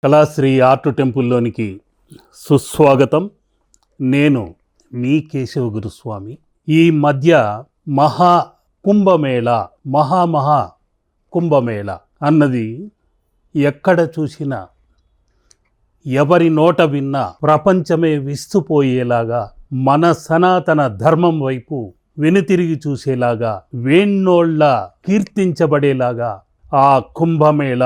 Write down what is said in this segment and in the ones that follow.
Kalasri art టెంపుల్లోనికి సుస్వాగతం. నేను మీ కేశవ గురుస్వామి. ఈ మధ్య మహా కుంభమేళ అన్నది ఎక్కడ చూసినా, ఎవరి నోట విన్నా ప్రపంచమే విస్తుపోయేలాగా, మన సనాతన ధర్మం వైపు వెనుతిరిగి చూసేలాగా, వేణ్ణోళ్ళ కీర్తించబడేలాగా ఆ కుంభమేళ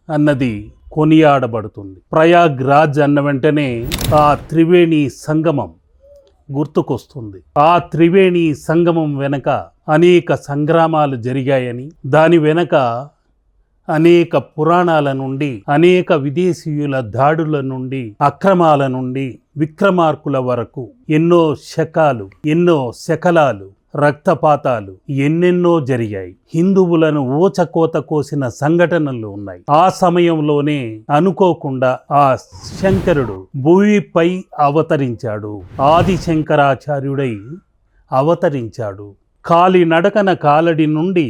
అన్నది కొనియాడబడుతుంది. ప్రయాగ్రాజ్ అన్న వెంటనే ఆ త్రివేణి సంగమం గుర్తుకొస్తుంది. ఆ త్రివేణి సంగమం వెనక అనేక సంగ్రామాలు జరిగాయని, దాని వెనక అనేక పురాణాల నుండి, అనేక విదేశీయుల దాడుల నుండి, అక్రమాల నుండి విక్రమార్కుల వరకు ఎన్నో శకలాలు, రక్తపాతాలు ఎన్నెన్నో జరిగాయి. హిందువులను ఊచకోత కోసిన సంఘటనలు ఉన్నాయి. ఆ సమయంలోనే అనుకోకుండా ఆ శంకరుడు భూమిపై అవతరించాడు. ఆది శంకరాచార్యుడై అవతరించాడు. కాలినడకన కాలడి నుండి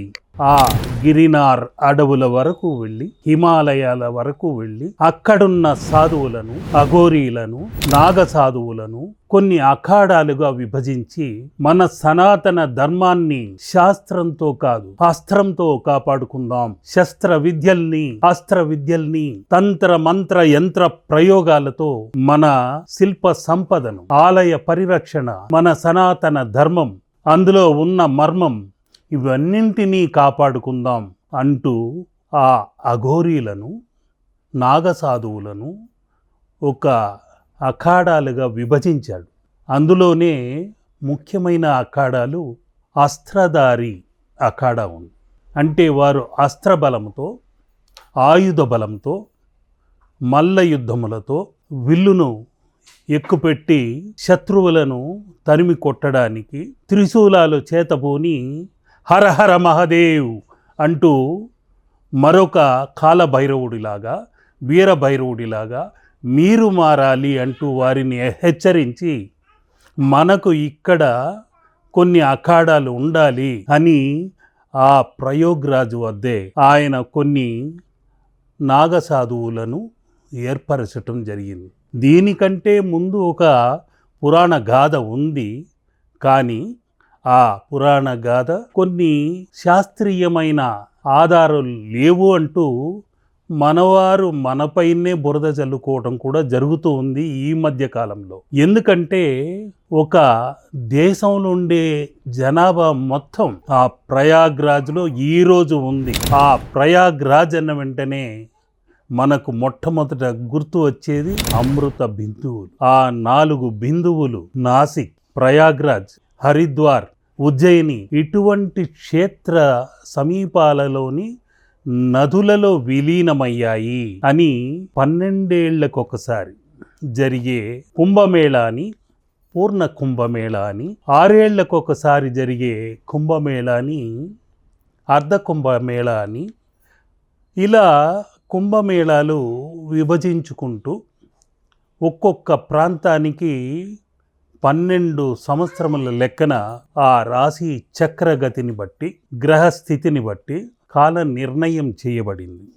ఆ గిరినార్ అడవుల వరకు వెళ్ళి, హిమాలయాల వరకు వెళ్ళి, అక్కడున్న సాధువులను, అఘోరీలను, నాగ సాధువులను కొన్ని అఖాడాలుగా విభజించి మన సనాతన ధర్మాన్ని శాస్త్రంతో కాదు, అస్త్రంతో కాపాడుకుందాం. అస్త్ర విద్యల్ని తంత్ర మంత్ర యంత్ర ప్రయోగాలతో మన శిల్ప సంపదను, ఆలయ పరిరక్షణ, మన సనాతన ధర్మం, అందులో ఉన్న మర్మం, ఇవన్నింటినీ కాపాడుకుందాం అంటూ ఆ అఘోరీలను, నాగసాధువులను ఒక అఖాడాలుగా విభజించాడు. అందులోనే ముఖ్యమైన అఖాడాలు అస్త్రధారి అఖాడా ఉంది. అంటే వారు అస్త్రబలంతో, ఆయుధ బలంతో, మల్ల యుద్ధములతో, విల్లును ఎక్కుపెట్టి శత్రువులను తరిమి కొట్టడానికి త్రిశూలాలు చేతబూని హరహర మహదేవ్ అంటూ మరొక కాలభైరవుడిలాగా, వీరభైరవుడిలాగా మీరు మారాలి అంటూ వారిని హెచ్చరించి, మనకు ఇక్కడ కొన్ని అఖాడాలు ఉండాలి అని ఆ ప్రయోగ్రాజు వద్దే ఆయన కొన్ని నాగసాధువులను ఏర్పరచటం జరిగింది. దీనికంటే ముందు ఒక పురాణ గాథ ఉంది. కానీ ఆ పురాణ గాథ కొన్ని శాస్త్రీయమైన ఆధారాలు లేవు అంటూ మనవారు మనపైనే బురద చల్లుకోవడం కూడా జరుగుతూ ఉంది ఈ మధ్య కాలంలో. ఎందుకంటే ఒక దేశంలో ఉండే జనాభా మొత్తం ఆ ప్రయాగ్రాజ్లో ఈరోజు ఉంది. ఆ ప్రయాగ్రాజ్ అన్న వెంటనే మనకు మొట్టమొదట గుర్తు వచ్చేది అమృత బిందువులు. ఆ 4 బిందువులు నాసిక్, ప్రయాగ్రాజ్, హరిద్వార్, ఉజ్జయిని ఇటువంటి క్షేత్ర సమీపాలలోని నదులలో విలీనమయ్యాయి అని 12 ఏళ్లకొకసారి జరిగే కుంభమేళాని, పూర్ణ కుంభమేళాని, 6 ఏళ్లకొకసారి జరిగే కుంభమేళాని, అర్ధ కుంభమేళాని, ఇలా కుంభమేళాలు విభజించుకుంటూ ఒక్కొక్క ప్రాంతానికి 12 సంవత్సరముల లెక్కన ఆ రాశి చక్రగతిని బట్టి, గ్రహస్థితిని బట్టి కాల నిర్ణయం చేయబడింది.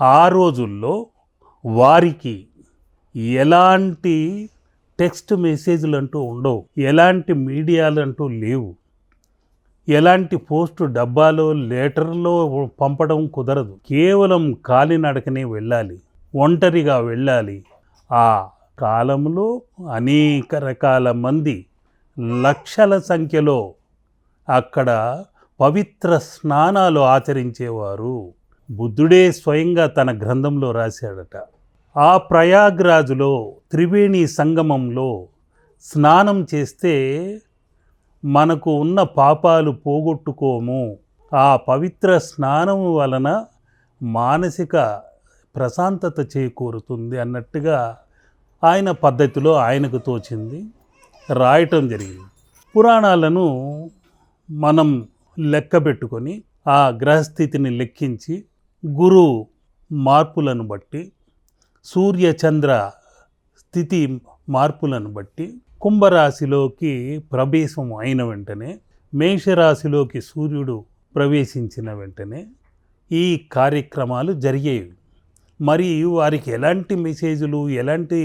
ఆ రోజుల్లో వారికి ఎలాంటి టెక్స్ట్ మెసేజ్లు అంటూ ఉండవు, ఎలాంటి మీడియాలు అంటూ లేవు, ఎలాంటి పోస్టు డబ్బాలో లెటర్లో పంపడం కుదరదు. కేవలం కాలినడకనే వెళ్ళాలి, ఒంటరిగా వెళ్ళాలి. ఆ కాలంలో అనేక రకాల మంది, లక్షల సంఖ్యలో అక్కడ పవిత్ర స్నానాలు ఆచరించేవారు. బుద్ధుడే స్వయంగా తన గ్రంథంలో రాశాడట. ఆ ప్రయాగ్రాజులో త్రివేణి సంగమంలో స్నానం చేస్తే మనకు ఉన్న పాపాలు పోగొట్టుకోము. ఆ పవిత్ర స్నానం వలన మానసిక ప్రశాంతత చేకూరుతుంది అన్నట్టుగా ఆయన పద్ధతిలో ఆయనకు తోచింది రాయటం జరిగింది. పురాణాలను మనం లెక్క పెట్టుకొని ఆ గ్రహస్థితిని లెక్కించి, గురు మార్పులను బట్టి, సూర్యచంద్ర స్థితి మార్పులను బట్టి, కుంభరాశిలోకి ప్రవేశం అయిన వెంటనే, మేషరాశిలోకి సూర్యుడు ప్రవేశించిన వెంటనే ఈ కార్యక్రమాలు జరిగేవి. మరి వారికి ఎలాంటి మెసేజ్లు, ఎలాంటి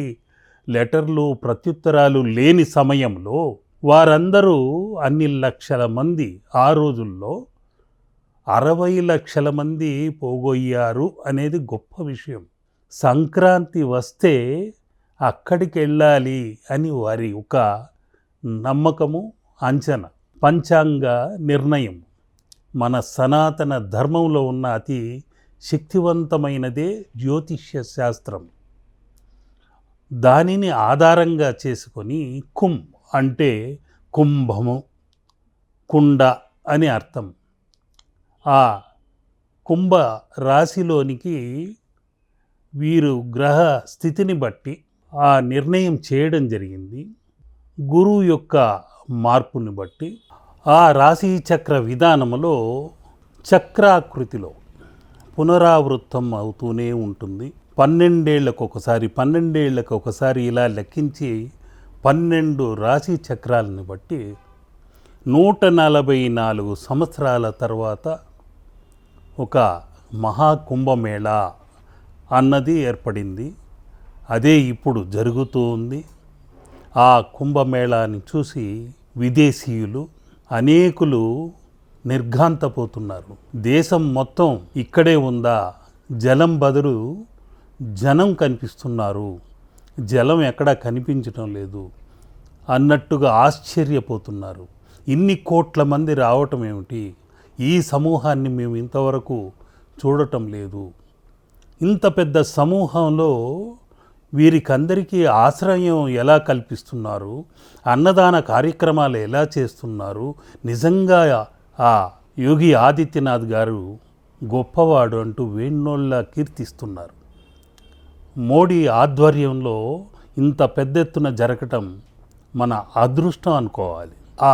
లెటర్లు, ప్రత్యుత్తరాలు లేని సమయంలో వారందరూ అన్ని లక్షల మంది, ఆ రోజుల్లో 60 లక్షల మంది పోగొయ్యారు అనేది గొప్ప విషయం. సంక్రాంతి వస్తే అక్కడికి వెళ్ళాలి అని వారి ఒక నమ్మకము, అంచనా. పంచాంగ నిర్ణయం మన సనాతన ధర్మంలో ఉన్న అతి శక్తివంతమైనదే జ్యోతిష్య శాస్త్రం. దానిని ఆధారంగా చేసుకొని అంటే కుంభము, కుండ అని అర్థం. ఆ కుంభ రాశిలోనికి వీరు గ్రహ స్థితిని బట్టి ఆ నిర్ణయం చేయడం జరిగింది. గురువు యొక్క మార్పుని బట్టి ఆ రాశి చక్ర విధానములో చక్రాకృతిలో పునరావృతం అవుతూనే ఉంటుంది. 12 ఏళ్లకు ఒకసారి ఇలా లెక్కించి 12 రాశి చక్రాలను బట్టి 144 సంవత్సరాల తర్వాత ఒక మహాకుంభమేళా అన్నది ఏర్పడింది. అదే ఇప్పుడు జరుగుతూ ఉంది. ఆ కుంభమేళాని చూసి విదేశీయులు అనేకులు నిర్ఘాంతపోతున్నారు. దేశం మొత్తం ఇక్కడే ఉందా, జలం బదులు జనం కనిపిస్తున్నారు, జలం ఎక్కడా కనిపించటం లేదు అన్నట్టుగా ఆశ్చర్యపోతున్నారు. ఇన్ని కోట్ల మంది రావటం ఏమిటి, ఈ సమూహాన్ని మేము ఇంతవరకు చూడటం లేదు. ఇంత పెద్ద సమూహంలో వీరికందరికీ ఆశ్రయం ఎలా కల్పిస్తున్నారు, అన్నదాన కార్యక్రమాలు ఎలా చేస్తున్నారు. నిజంగా ఆ యోగి ఆదిత్యనాథ్ గారు గొప్పవాడు అంటూ వేణోళ్ళ కీర్తిస్తున్నారు. మోడీ ఆధ్వర్యంలో ఇంత పెద్ద ఎత్తున జరగటం మన అదృష్టం అనుకోవాలి. ఆ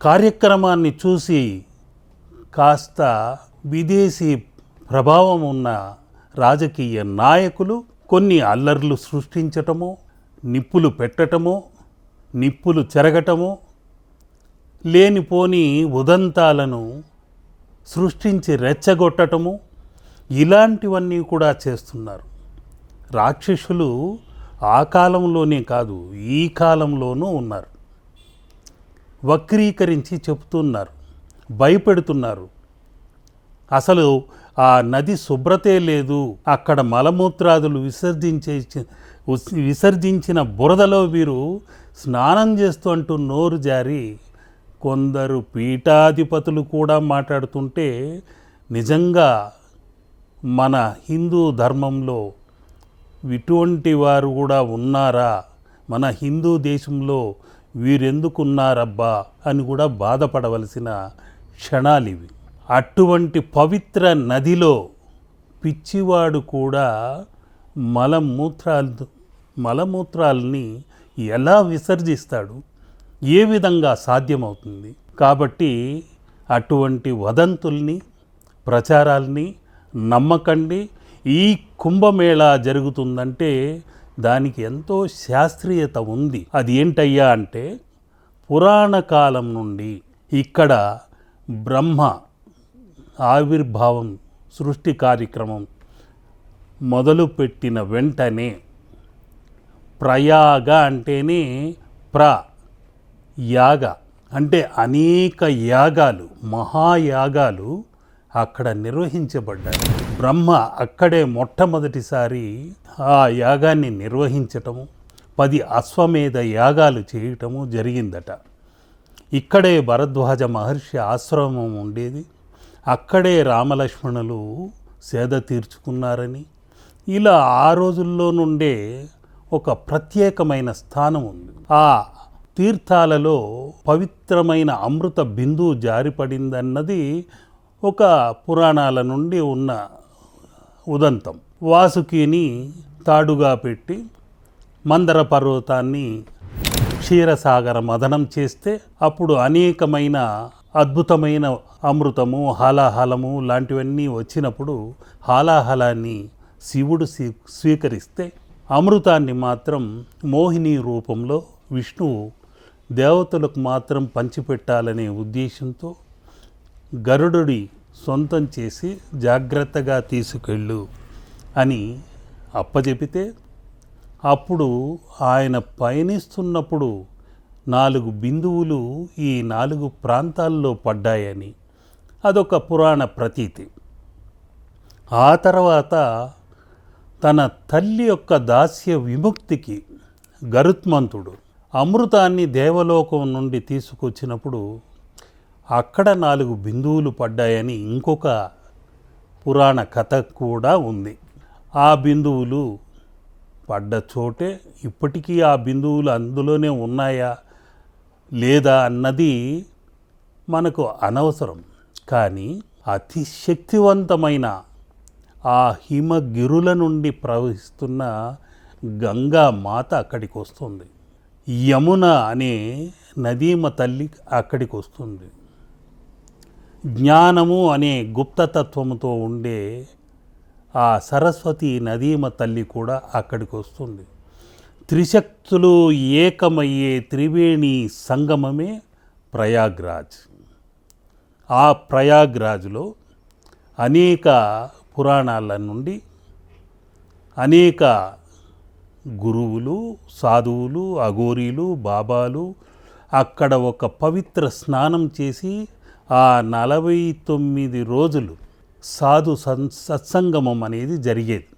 కార్యక్రమాన్ని చూసి కాస్త విదేశీ ప్రభావం ఉన్న రాజకీయ నాయకులు కొన్ని అల్లర్లు సృష్టించటమో, నిప్పులు పెట్టటమో, నిప్పులు చెరగటమో, లేనిపోని ఉదంతాలను సృష్టించి రెచ్చగొట్టటము, ఇలాంటివన్నీ కూడా చేస్తున్నారు. రాక్షసులు ఆ కాలంలోనే కాదు, ఈ కాలంలోనూ ఉన్నారు. వక్రీకరించి చెప్తున్నారు, భయపెడుతున్నారు. అసలు ఆ నది శుభ్రతే లేదు, అక్కడ మలమూత్రాదులు విసర్జించిన బురదలో వీరు స్నానం చేస్తూ అంటూ నోరు జారి కొందరు పీఠాధిపతులు కూడా మాట్లాడుతుంటే నిజంగా మన హిందూ ధర్మంలో ఇటువంటి వారు కూడా ఉన్నారా, మన హిందూ దేశంలో వీరెందుకున్నారబ్బా అని కూడా బాధపడవలసిన క్షణాలివి. అటువంటి నదిలో పిచ్చివాడు కూడా మలమూత్రాల్ని ఎలా విసర్జిస్తాడు, ఏ విధంగా సాధ్యమవుతుంది? కాబట్టి అటువంటి వదంతుల్ని, ప్రచారాల్ని నమ్మకండి. ఈ కుంభమేళా జరుగుతుందంటే దానికి ఎంతో శాస్త్రీయత ఉంది. అది ఏంటయ్యా అంటే, పురాణ కాలం నుండి ఇక్కడ బ్రహ్మ ఆవిర్భావం, సృష్టి కార్యక్రమం మొదలుపెట్టిన వెంటనే ప్రయాగ అంటేనే యాగ అంటే అనేక యాగాలు, మహాయాగాలు అక్కడ నిర్వహించబడ్డాయి. బ్రహ్మ అక్కడే మొట్టమొదటిసారి ఆ యాగాన్ని నిర్వహించటము, 10 అశ్వమేధ యాగాలు చేయటము జరిగిందట. ఇక్కడే భరద్వాజ మహర్షి ఆశ్రమం ఉండేది, అక్కడే రామలక్ష్మణులు సేద తీర్చుకున్నారని, ఇలా ఆ రోజుల్లో నుండే ఒక ప్రత్యేకమైన స్థానం ఉంది. ఆ తీర్థాలలో పవిత్రమైన అమృత బిందువు జారిపడిందన్నది ఒక పురాణాల నుండి ఉన్న ఉదంతం. వాసుకిని తాడుగా పెట్టి మందర పర్వతాన్ని క్షీరసాగర మదనం చేస్తే అప్పుడు అనేకమైన అద్భుతమైన అమృతము, హాలాహలము లాంటివన్నీ వచ్చినప్పుడు హాలాహలాన్ని శివుడు స్వీకరిస్తే అమృతాన్ని మాత్రం మోహిని రూపంలో విష్ణువు దేవతలకు మాత్రం పంచిపెట్టాలనే ఉద్దేశంతో గరుడుడి సొంతం చేసి జాగ్రత్తగా తీసుకెళ్ళు అని అప్పచెపితే అప్పుడు ఆయన పయనిస్తున్నప్పుడు 4 బిందువులు ఈ 4 ప్రాంతాల్లో పడ్డాయని అదొక పురాణ ప్రతీతి. ఆ తర్వాత తన తల్లి యొక్క దాస్య విముక్తికి గరుత్మంతుడు అమృతాన్ని దేవలోకం నుండి తీసుకొచ్చినప్పుడు అక్కడ 4 బిందువులు పడ్డాయని ఇంకొక పురాణ కథ కూడా ఉంది. ఆ బిందువులు పడ్డ చోటే ఇప్పటికీ ఆ బిందువులు అందులోనే ఉన్నాయా లేదా అన్నది మనకు అనవసరం. కానీ అతి శక్తివంతమైన ఆ హిమగిరుల నుండి ప్రవహిస్తున్న గంగా మాత అక్కడికి వస్తుంది. యమున అనే నదీమ తల్లి అక్కడికి వస్తుంది. జ్ఞానము అనే గుప్తతత్వముతో ఉండే ఆ సరస్వతి నదీమ తల్లి కూడా అక్కడికి వస్తుంది. త్రిశక్తులు ఏకమయ్యే త్రివేణి సంగమమే ప్రయాగ్రాజ్. ఆ ప్రయాగ్రాజ్లో అనేక పురాణాల నుండి అనేక గురువులు, సాధువులు, అఘోరీలు, బాబాలు అక్కడ ఒక పవిత్ర స్నానం చేసి ఆ 49 రోజులు సాధు సత్సంగమం అనేది జరిగేది.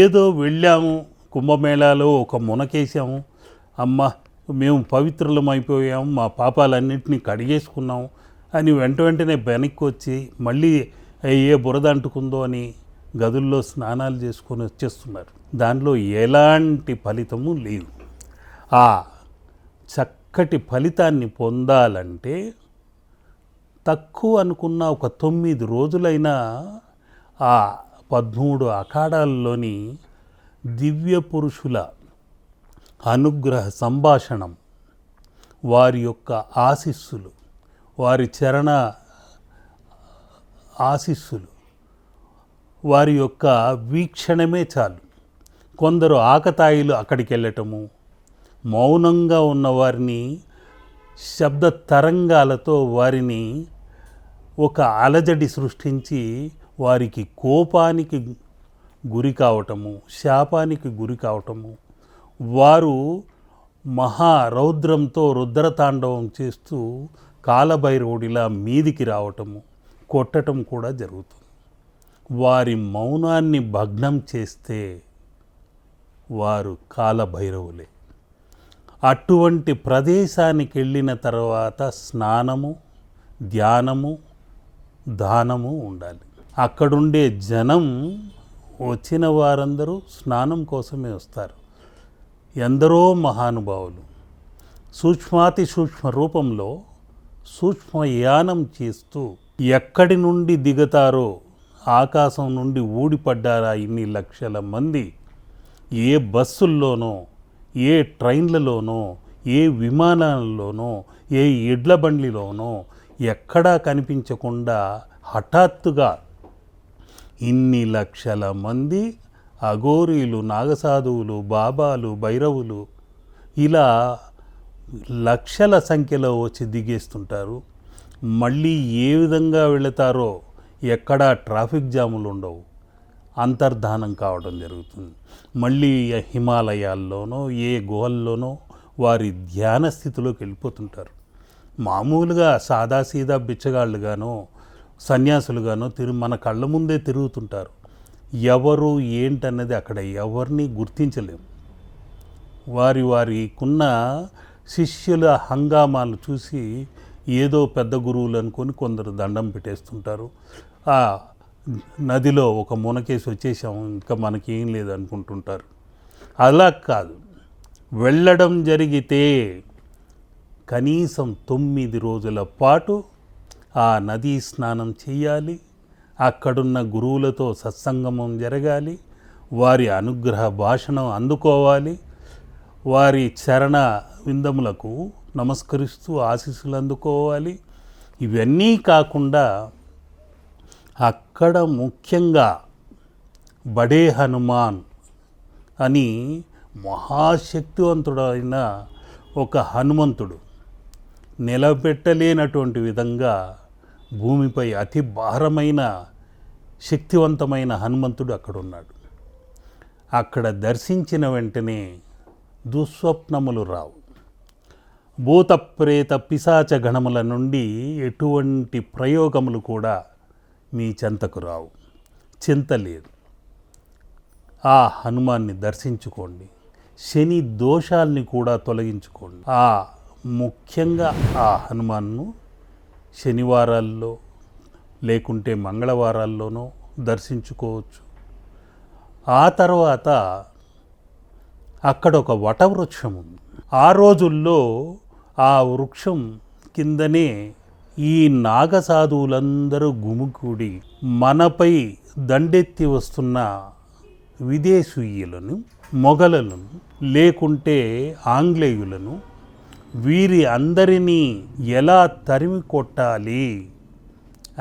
ఏదో వెళ్ళాము కుంభమేళాలో ఒక మునకేసాము, అమ్మ మేము పవిత్రులమైపోయాము, మా పాపాలన్నింటినీ కడిగేసుకున్నాము అని వెంటనే వెనక్కి వచ్చి మళ్ళీ ఏ బురద అంటుకుందో అని గదుల్లో స్నానాలు చేసుకొని వచ్చేస్తున్నారు. దానిలో ఎలాంటి ఫలితము లేదు. ఆ చక్కటి ఫలితాన్ని పొందాలంటే తక్కువ అనుకున్న ఒక 9 రోజులైనా ఆ 13 అఖాడాల్లోని దివ్య పురుషుల అనుగ్రహ సంభాషణం, వారి యొక్క ఆశీస్సులు, వారి చరణ ఆశీస్సులు, వారి యొక్క వీక్షణమే చాలు. కొందరు ఆకతాయిలు అక్కడికి వెళ్ళటము, మౌనంగా ఉన్న వారిని శబ్ద తరంగాలతో వారిని ఒక అలజడి సృష్టించి వారికి కోపానికి గురి కావటము, శాపానికి గురి కావటము, వారు మహారౌద్రంతో రుద్రతాండవం చేస్తూ కాలభైరవుడిలా మీదికి రావటము, కొట్టటం కూడా జరుగుతుంది. వారి మౌనాన్ని భగ్నం చేస్తే వారు కాలభైరవులే. అటువంటి ప్రదేశానికి వెళ్ళిన తర్వాత స్నానము, ధ్యానము, దానము ఉండాలి. అక్కడుండే జనం వచ్చిన వారందరూ స్నానం కోసమే వస్తారు. ఎందరో మహానుభావులు సూక్ష్మాతి సూక్ష్మ రూపంలో సూక్ష్మయానం చేస్తూ ఎక్కడి నుండి దిగుతారో, ఆకాశం నుండి ఊడిపడ్డారా ఇన్ని లక్షల మంది, ఏ బస్సుల్లోనో, ఏ ట్రైన్లలోనో, ఏ విమానాల్లోనో, ఏ ఎడ్ల బండిలోనో ఎక్కడా కనిపించకుండా హఠాత్తుగా ఇన్ని లక్షల మంది అఘోరీలు, నాగసాధువులు, బాబాలు, భైరవులు ఇలా లక్షల సంఖ్యలో వచ్చి దిగేస్తుంటారు. మళ్ళీ ఏ విధంగా వెళతారో ఎక్కడా ట్రాఫిక్ జాములు ఉండవు, అంతర్ధానం కావడం జరుగుతుంది. మళ్ళీ హిమాలయాల్లోనో ఏ గుహల్లోనో వారి ధ్యాన స్థితిలోకి వెళ్ళిపోతుంటారు. మామూలుగా సాదాసీదా బిచ్చగాళ్ళుగానో సన్యాసులుగానో మన కళ్ళ ముందే తిరుగుతుంటారు. ఎవరు ఏంటన్నది అక్కడ ఎవరిని గుర్తించలేము. వారికున్న శిష్యుల హంగామాలు చూసి ఏదో పెద్ద గురువులు అనుకొని కొందరు దండం పెట్టేస్తుంటారు. ఆ నదిలో ఒక మునకేసి వచ్చేసాము, ఇంకా మనకేం లేదు అనుకుంటుంటారు. అలా కాదు, వెళ్ళడం జరిగితే కనీసం 9 రోజుల పాటు ఆ నదీ స్నానం చేయాలి. అక్కడున్న గురువులతో సత్సంగమం జరగాలి, వారి అనుగ్రహ భాషణం అందుకోవాలి, వారి చరణ విందములకు నమస్కరిస్తూ ఆశీస్సులు అందుకోవాలి. ఇవన్నీ కాకుండా అక్కడ ముఖ్యంగా బడే హనుమాన్ అని మహాశక్తివంతుడైన ఒక హనుమంతుడు నిలబెట్టలేనటువంటి విధంగా భూమిపై అతి భారమైన శక్తివంతమైన హనుమంతుడు అక్కడున్నాడు. అక్కడ దర్శించిన వెంటనే దుస్వప్నములు రావు. భూత ప్రేత పిశాచ గణముల నుండి ఎటువంటి ప్రయోగములు కూడా మీ చెంతకు రావు. చింత లేదు. ఆ హనుమాన్ని దర్శించుకోండి. శని దోషాల్ని కూడా తొలగించుకోండి. ముఖ్యంగా ఆ హనుమాన్ను శనివారాల్లో లేకుంటే మంగళవారాల్లోనో దర్శించుకోవచ్చు. ఆ తర్వాత అక్కడ ఒక వటవృక్షం ఉంది. ఆ రోజుల్లో ఆ వృక్షం కిందనే ఈ నాగసాధువులందరూ గుమికూడి మనపై దండెత్తి వస్తున్న విదేశీయులను, మొఘలులను లేకుంటే ఆంగ్లేయులను, వీరి అందరినీ ఎలా తరిమి కొట్టాలి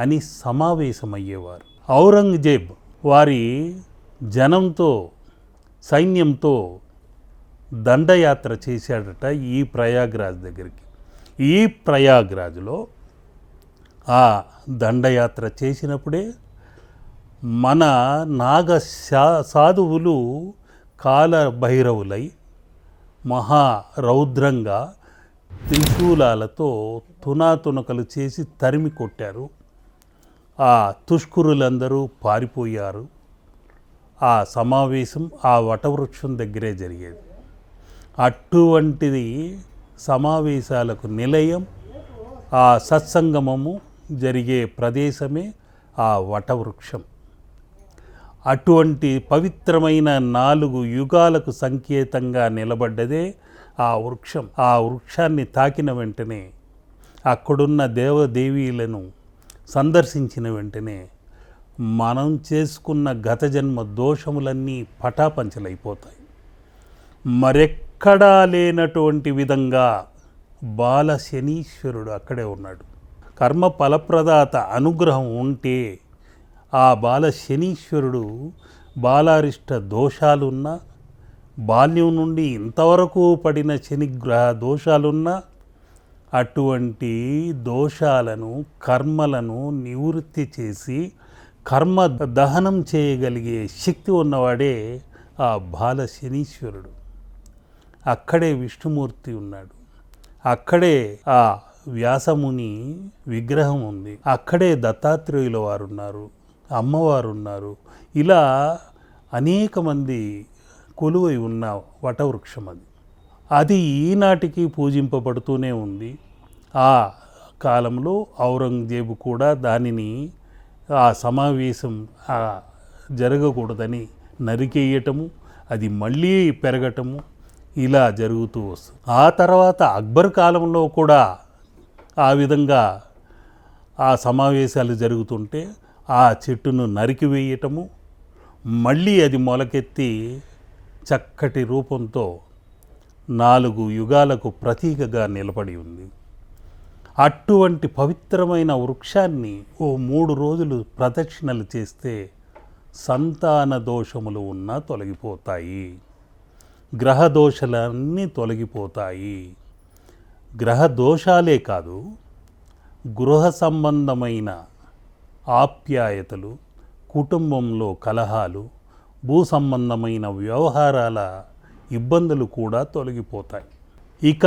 అని సమావేశమయ్యేవారు. ఔరంగజేబ్ వారి జనంతో, సైన్యంతో దండయాత్ర చేశాడట ఈ ప్రయాగ్రాజ్ దగ్గరికి. ఈ ప్రయాగ్రాజ్లో ఆ దండయాత్ర చేసినప్పుడే మన నాగ సాధువులు కాలభైరవులై మహారౌద్రంగా త్రిశూలాలతో తునాతునకలు చేసి తరిమి కొట్టారు. ఆ తుష్కురులందరూ పారిపోయారు. ఆ సమావేశం ఆ వటవృక్షం దగ్గరే జరిగేది. అటువంటిది సమావేశాలకు నిలయం, ఆ సత్సంగమము జరిగే ప్రదేశమే ఆ వటవృక్షం. అటువంటి పవిత్రమైన 4 యుగాలకు సంకేతంగా నిలబడ్డదే ఆ వృక్షం. ఆ వృక్షాన్ని తాకిన వెంటనే, అక్కడున్న దేవదేవీలను సందర్శించిన వెంటనే మనం చేసుకున్న గత జన్మ దోషములన్నీ పటాపంచలైపోతాయి. మరెక్కడా లేనటువంటి విధంగా బాల శనీశ్వరుడు అక్కడే ఉన్నాడు. కర్మ ఫలప్రదాత అనుగ్రహం ఉంటే ఆ బాల శనీశ్వరుడు బాలారిష్ట దోషాలున్నా, బాల్యం నుండి ఇంతవరకు పడిన శనిగ్రహ దోషాలున్నా అటువంటి దోషాలను, కర్మలను నివృత్తి చేసి కర్మ దహనం చేయగలిగే శక్తి ఉన్నవాడే ఆ బాల శనీశ్వరుడు. అక్కడే విష్ణుమూర్తి ఉన్నాడు. అక్కడే ఆ వ్యాసముని విగ్రహం ఉంది. అక్కడే దత్తాత్రేయుల వారు ఉన్నారు, అమ్మవారు ఉన్నారు. ఇలా అనేక మంది కొలువై ఉన్న వటవృక్షం అది. అది ఈనాటికి పూజింపబడుతూనే ఉంది. ఆ కాలంలో ఔరంగజేబు కూడా దానిని ఆ సమావేశం జరగకూడదని నరికేయటము, అది మళ్ళీ పెరగటము ఇలా జరుగుతూ వస్తుంది. ఆ తర్వాత అక్బర్ కాలంలో కూడా ఆ విధంగా ఆ సమావేశాలు జరుగుతుంటే ఆ చెట్టును నరికివేయటము, మళ్ళీ అది మొలకెత్తి చక్కటి రూపంతో 4 యుగాలకు ప్రతీకగా నిలబడి ఉంది. అటువంటి పవిత్రమైన వృక్షాన్ని 3 రోజులు ప్రదక్షిణలు చేస్తే సంతాన దోషములు ఉన్నా తొలగిపోతాయి, గ్రహ దోషాలన్నీ తొలగిపోతాయి. గ్రహ దోషాలే కాదు, గృహ సంబంధమైన ఆప్యాయతలు, కుటుంబంలో కలహాలు, భూ సంబంధమైన వ్యవహారాల ఇబ్బందులు కూడా తొలగిపోతాయి. ఇక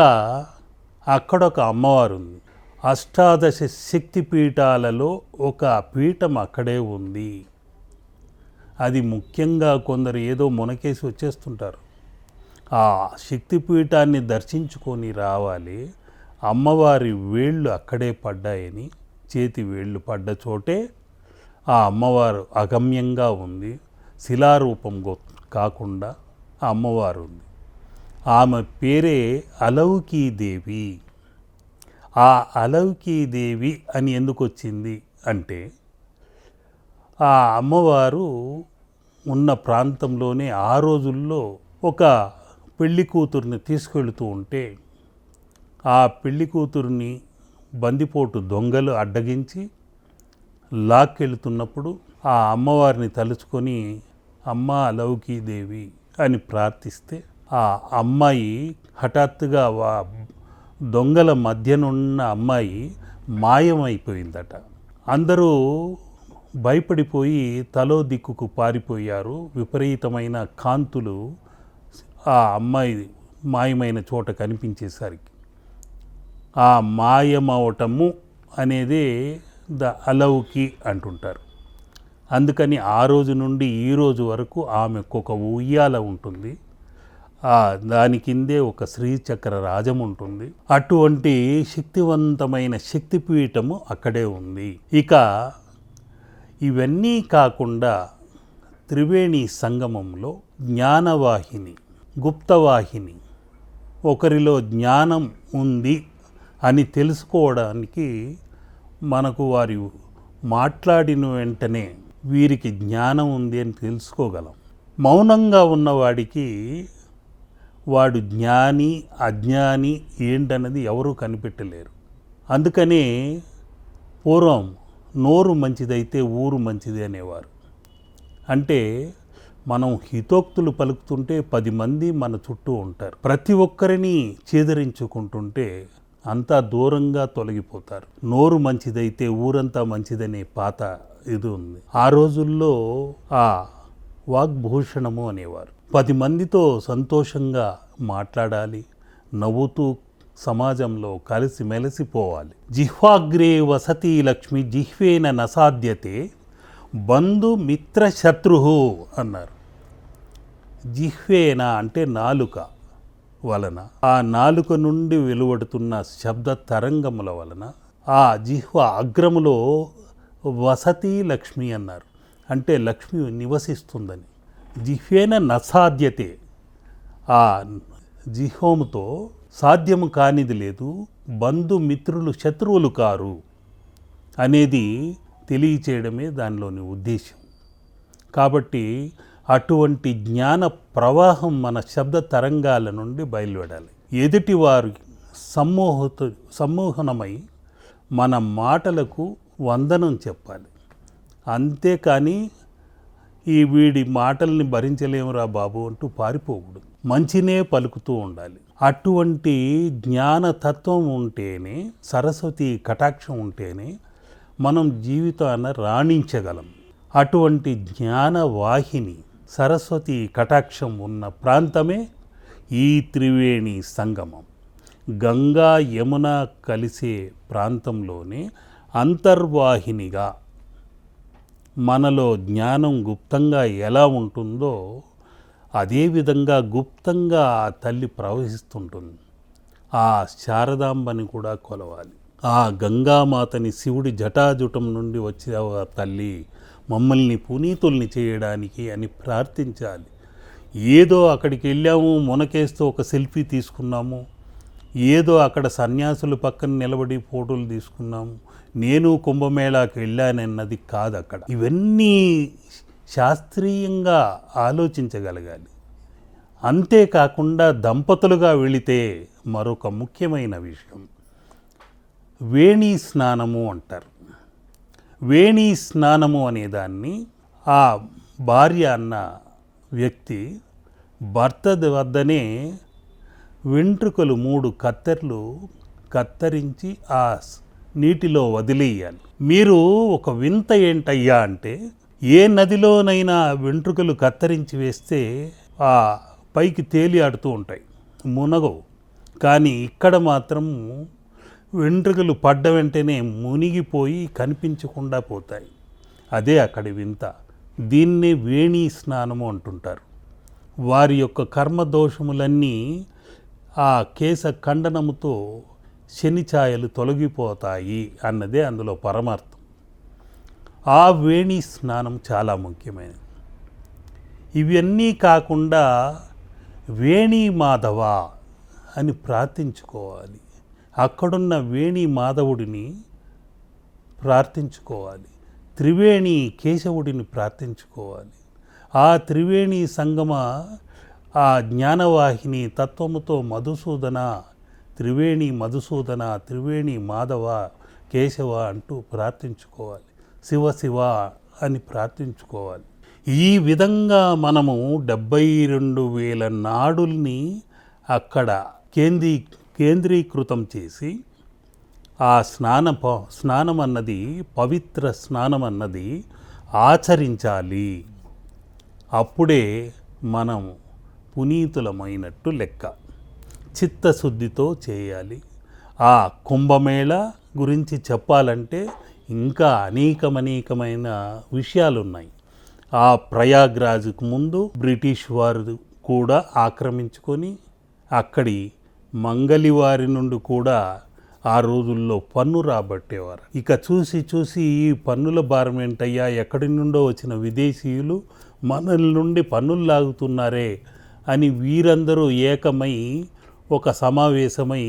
అక్కడొక అమ్మవారు ఉంది. అష్టాదశ శక్తి పీఠాలలో ఒక పీఠం అక్కడే ఉంది. అది ముఖ్యంగా కొందరు ఏదో మునకేసి వచ్చేస్తుంటారు. ఆ శక్తిపీఠాన్ని దర్శించుకొని రావాలి. అమ్మవారి వేళ్ళు అక్కడే పడ్డాయని, చేతి వేళ్ళు పడ్డ చోటే ఆ అమ్మవారు అగమ్యంగా ఉంది. శిలారూపం కాకుండా ఆ అమ్మవారు ఉంది. ఆమె పేరే అలౌకీదేవి. ఆ అలౌకీదేవి అని ఎందుకు వచ్చింది అంటే, ఆ అమ్మవారు ఉన్న ప్రాంతంలోనే ఆ రోజుల్లో ఒక పెళ్లి కూతుర్ని తీసుకెళ్తూ ఉంటే, ఆ పెళ్లి కూతుర్ని బందిపోటు దొంగలు అడ్డగించి లాక్కెళ్తున్నప్పుడు ఆ అమ్మవారిని తలుచుకొని అమ్మ అలౌకీదేవి అని ప్రార్థిస్తే ఆ అమ్మాయి హఠాత్తుగా దొంగల మధ్యనున్న అమ్మాయి మాయమైపోయిందట. అందరూ భయపడిపోయి తలో దిక్కుకు పారిపోయారు. విపరీతమైన కాంతులు ఆ అమ్మాయి మాయమైన చోట కనిపించేసరికి ఆ మాయమవటము అనేదే అలౌకి అంటుంటారు. అందుకని ఆ రోజు నుండి ఈ రోజు వరకు ఆమెకు ఒక ఉయ్యాల ఉంటుంది. దాని కిందే ఒక శ్రీచక్ర రాజం ఉంటుంది. అటువంటి శక్తివంతమైన శక్తిపీఠము అక్కడే ఉంది. ఇక ఇవన్నీ కాకుండా త్రివేణి సంగమంలో జ్ఞానవాహిని, గుప్తవాహిని, ఒకరిలో జ్ఞానం ఉంది అని తెలుసుకోవడానికి మనకు వారి మాట్లాడిన వెంటనే వీరికి జ్ఞానం ఉంది అని తెలుసుకోగలం. మౌనంగా ఉన్నవాడికి వాడు జ్ఞాని అజ్ఞాని ఏంటన్నది ఎవరూ కనిపెట్టలేరు. అందుకనే పూర్వం నోరు మంచిదైతే ఊరు మంచిది అనేవారు. అంటే మనం హితోక్తులు పలుకుతుంటే 10 మంది మన చుట్టూ ఉంటారు. ప్రతి ఒక్కరిని చేదరించుకుంటుంటే అంతా దూరంగా తొలగిపోతారు. నోరు మంచిదైతే ఊరంతా మంచిదనే పాత ఇది ఉంది. ఆ రోజుల్లో ఆ వాగ్భూషణము అనేవారు. 10 మందితో సంతోషంగా మాట్లాడాలి, నవ్వుతూ సమాజంలో కలిసి మెలిసిపోవాలి. జిహ్వాగ్రే వసతి లక్ష్మి జిహ్వేన నసాధ్యతే బంధు మిత్ర శత్రు అన్నారు. జిహ్వేన అంటే నాలుక వలన, ఆ నాలుక నుండి వెలువడుతున్న శబ్ద తరంగముల వలన ఆ జిహ్వ అగ్రములో వసతి లక్ష్మి అన్నారు. అంటే లక్ష్మి నివసిస్తుందని. జిహ్వేన నసాధ్యతే, ఆ జిహ్వముతో సాధ్యము కానిది లేదు, బంధుమిత్రులు శత్రువులు కారు అనేది తెలియచేయడమే దానిలోని ఉద్దేశం. కాబట్టి అటువంటి జ్ఞాన ప్రవాహం మన శబ్ద తరంగాల నుండి బయలువెడాలి. ఎదుటివారు సమ్మోహనమై మన మాటలకు వందనం చెప్పాలి. అంతేకాని ఈ వీడి మాటల్ని భరించలేమురా బాబు అంటూ పారిపోకూడదు. మంచినే పలుకుతూ ఉండాలి. అటువంటి జ్ఞానతత్వం ఉంటేనే, సరస్వతి కటాక్షం ఉంటేనే మనం జీవితాన రాణించగలం. అటువంటి జ్ఞానవాహిని, సరస్వతి కటాక్షం ఉన్న ప్రాంతమే ఈ త్రివేణి సంగమం. గంగా యమున కలిసే ప్రాంతంలోనే అంతర్వాహినిగా మనలో జ్ఞానం గుప్తంగా ఎలా ఉంటుందో అదేవిధంగా గుప్తంగా ఆ తల్లి ప్రవహిస్తుంటుంది. ఆ శారదాంబని కూడా కొలవాలి. ఆ గంగామాతని శివుడి జటాజుటం నుండి వచ్చే తల్లి మమ్మల్ని పునీతుల్ని చేయడానికి అని ప్రార్థించాలి. ఏదో అక్కడికి వెళ్ళాము, మునకేస్తూ ఒక సెల్ఫీ తీసుకున్నాము, ఏదో అక్కడ సన్యాసుల పక్కన నిలబడి ఫోటోలు తీసుకున్నాము, నేను కుంభమేళాకి వెళ్ళానన్నది కాదు అక్కడ. ఇవన్నీ శాస్త్రీయంగా ఆలోచించగలగాలి. అంతేకాకుండా దంపతులుగా వెళితే మరొక ముఖ్యమైన విషయం వేణీ స్నానము అంటారు. వేణీ స్నానము అనేదాన్ని ఆ భార్య అన్న వ్యక్తి భర్త వద్దనే వెంట్రుకలు 3 కత్తెర్లు కత్తిరించి ఆ నీటిలో వదిలేయాలి. మీరు ఒక వింత ఏంటయ్యా అంటే, ఏ నదిలోనైనా వెంట్రుకలు కత్తిరించి వేస్తే ఆ పైకి తేలి ఆడుతూ ఉంటాయి, మునగవు. కానీ ఇక్కడ మాత్రం వెంట్రుకలు పడ్డ వెంటనే మునిగిపోయి కనిపించకుండా పోతాయి. అదే అక్కడి వింత. దీన్నే వేణీ స్నానము అంటుంటారు. వారి యొక్క కర్మదోషములన్నీ ఆ కేశ ఖండనముతో శనిఛాయలు తొలగిపోతాయి అన్నదే అందులో పరమార్థం. ఆ వేణీ స్నానం చాలా ముఖ్యమైనది. ఇవన్నీ కాకుండా వేణీ మాధవ అని ప్రార్థించుకోవాలి. అక్కడున్న వేణీ మాధవుడిని ప్రార్థించుకోవాలి. త్రివేణి కేశవుడిని ప్రార్థించుకోవాలి. ఆ త్రివేణి సంగమ ఆ జ్ఞానవాహిని తత్వముతో మధుసూదన, త్రివేణి మధుసూదన, త్రివేణి మాధవ, కేశవ అంటూ ప్రార్థించుకోవాలి. శివ శివ అని ప్రార్థించుకోవాలి. ఈ విధంగా మనము 72,000 నాడుల్ని అక్కడ కేంద్రీకృతం చేసి ఆ స్నానం అన్నది, పవిత్ర స్నానం అన్నది ఆచరించాలి. అప్పుడే మనం పునీతులమైనట్టు లెక్క. చిత్తశుద్ధితో చేయాలి. ఆ కుంభమేళ గురించి చెప్పాలంటే ఇంకా అనేకమైన విషయాలున్నాయి. ఆ ప్రయాగ్రాజ్కు ముందు బ్రిటిష్ వారు కూడా ఆక్రమించుకొని అక్కడి మంగలివారి నుండి కూడా ఆ రోజుల్లో పన్ను రాబట్టేవారు. ఇక చూసి ఈ పన్నుల భారం ఏంటయ్యా, ఎక్కడి నుండో వచ్చిన విదేశీయులు మనల నుండి పన్నులు లాగుతున్నారే అని వీరందరూ ఏకమై ఒక సమావేశమై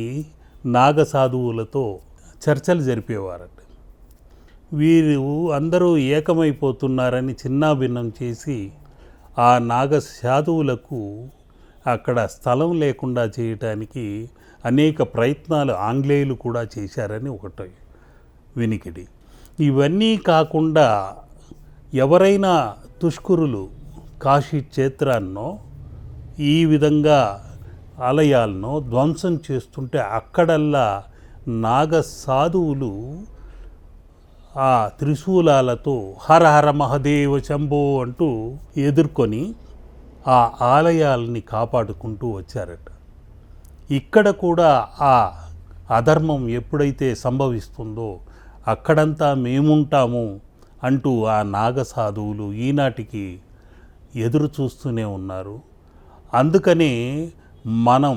నాగసాధువులతో చర్చలు జరిపేవారట. వీరు అందరూ ఏకమైపోతున్నారని చిన్నాభిన్నం చేసి ఆ నాగసాధువులకు అక్కడ స్థలం లేకుండా చేయటానికి అనేక ప్రయత్నాలు ఆంగ్లేయులు కూడా చేశారని ఒకటి వినికిడి. ఇవన్నీ కాకుండా ఎవరైనా తుష్కురులు కాశీ క్షేత్రాన్నో ఈ విధంగా ఆలయాలను ధ్వంసం చేస్తుంటే అక్కడల్లా నాగసాధువులు ఆ త్రిశూలాలతో హర హర మహదేవ శంభో అంటూ ఎదుర్కొని ఆ ఆలయాల్ని కాపాడుకుంటూ వచ్చారట. ఇక్కడ కూడా ఆ అధర్మం ఎప్పుడైతే సంభవిస్తుందో అక్కడంతా మేముంటాము అంటూ ఆ నాగసాధువులు ఈనాటికి ఎదురు చూస్తూనే ఉన్నారు. అందుకనే మనం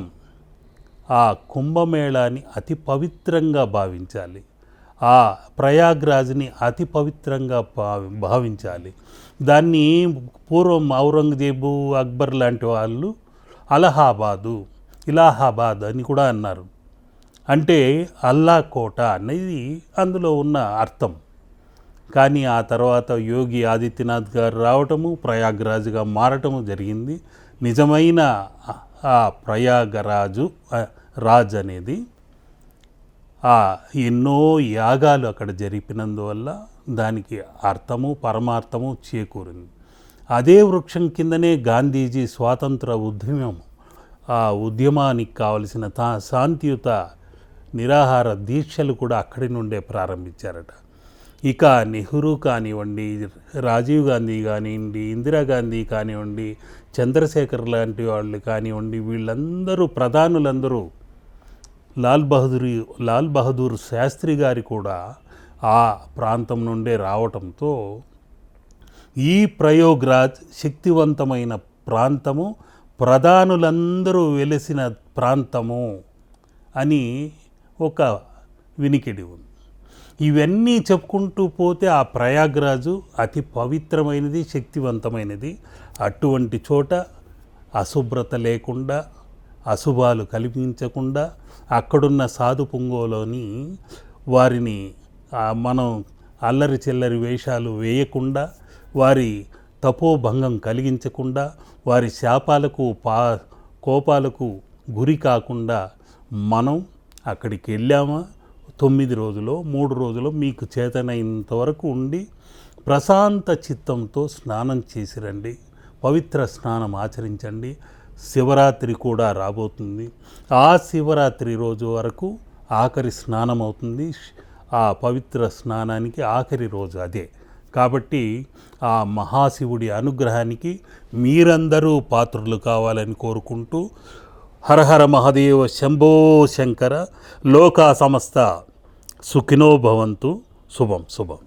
ఆ కుంభమేళాని అతి పవిత్రంగా భావించాలి. ఆ ప్రయాగ్రాజ్ని అతి పవిత్రంగా భావించాలి. దాన్ని పూర్వం ఔరంగజేబు, అక్బర్ లాంటి వాళ్ళు ఇలాహాబాద్ అని కూడా అన్నారు. అంటే అల్లా కోట అనేది అందులో ఉన్న అర్థం. కానీ ఆ తర్వాత యోగి ఆదిత్యనాథ్ గారు రావటము, ప్రయాగ్రాజ్గా మారటము జరిగింది. నిజమైన ఆ రాజ్ అనేది ఎన్నో యాగాలు అక్కడ జరిపినందువల్ల దానికి అర్థము పరమార్థము చేకూరింది. అదే వృక్షం కిందనే గాంధీజీ స్వాతంత్ర ఉద్యమం, ఆ ఉద్యమానికి కావలసిన శాంతియుత నిరాహార దీక్షలు కూడా అక్కడి నుండే ప్రారంభించారట. ఇక నెహ్రూ కానివ్వండి, రాజీవ్ గాంధీ కానివ్వండి, ఇందిరాగాంధీ కానివ్వండి, చంద్రశేఖర్ లాంటి వాళ్ళు కానివ్వండి, వీళ్ళందరూ ప్రధానులందరూ లాల్ బహదూర్ శాస్త్రి గారి కూడా ఆ ప్రాంతం నుండే రావటంతో ఈ ప్రయాగ్రాజ్ శక్తివంతమైన ప్రాంతము, ప్రధానులందరూ వెలిసిన ప్రాంతము అని ఒక వినికిడి ఉంది. ఇవన్నీ చెప్పుకుంటూ పోతే ఆ ప్రయాగ్రాజు అతి పవిత్రమైనది, శక్తివంతమైనది. అటువంటి చోట అశుభ్రత లేకుండా, అశుభాలు కల్పించకుండా, అక్కడున్న సాధు పుంగోలోని వారిని మనం అల్లరి చిల్లరి వేషాలు వేయకుండా, వారి తపోభంగం కలిగించకుండా, వారి శాపాలకు కోపాలకు గురి కాకుండా మనం అక్కడికి వెళ్ళామా 9 రోజులు 3 రోజులు మీకు చేతనైనంత వరకు ఉండి ప్రశాంత చిత్తంతో స్నానం చేసి రండి. పవిత్ర స్నానం ఆచరించండి. శివరాత్రి కూడా రాబోతుంది. ఆ శివరాత్రి రోజు వరకు ఆఖరి స్నానం అవుతుంది. ఆ పవిత్ర స్నానానికి ఆఖరి రోజు అదే. కాబట్టి ఆ మహాశివుడి అనుగ్రహానికి మీరందరూ పాత్రులు కావాలని కోరుకుంటూ, హరహర మహదేవ శంభో శంకర. లోకా సమస్త సుఖినో భవంతు. శుభం శుభం.